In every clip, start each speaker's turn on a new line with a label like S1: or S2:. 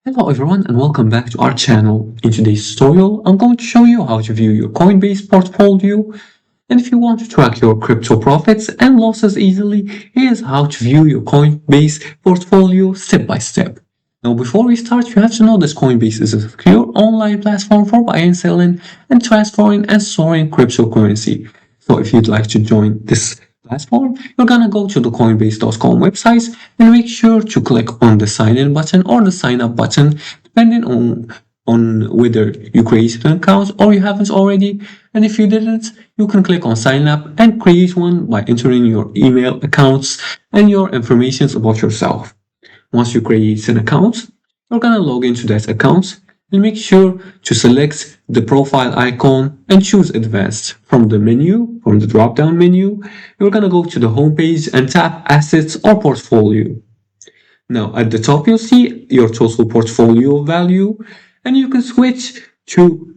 S1: Hello everyone and welcome back to our channel. In today's tutorial, I'm going to show you how to view your Coinbase portfolio. And if you want to track your crypto profits and losses easily, here's how to view your Coinbase portfolio step by step. Now before we start, you have to know this Coinbase is a secure online platform for buying, selling, and transferring and storing cryptocurrency. So if you'd like to join this platform, you're gonna go to the coinbase.com website and make sure to click on the sign in button or the sign up button, depending on whether you created an account or you haven't already. And if you didn't, you can click on sign up and create one by entering your email accounts and your information about yourself. Once you create an account, you're gonna log into that account and make sure to select the profile icon and choose advanced. From the drop down menu, you're gonna go to the home page and tap assets or portfolio. Now at the top, you'll see your total portfolio value, and you can switch to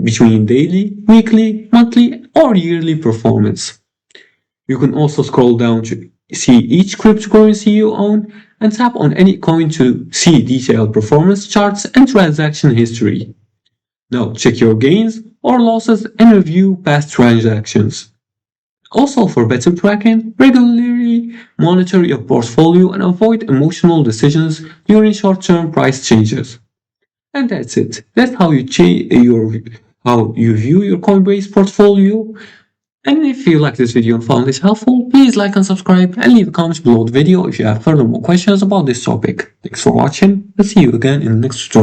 S1: between daily, weekly, monthly, or yearly performance. You can also scroll down to see each cryptocurrency you own and tap on any coin to see detailed performance charts and transaction history. Now check your gains or losses and review past transactions. Also, for better tracking, regularly monitor your portfolio and avoid emotional decisions during short-term price changes. And that's it. That's how you view your Coinbase portfolio. And if you like this video and found this helpful, please like and subscribe and leave a comment below the video if you have further more questions about this topic. Thanks for watching and see you again in the next tutorial.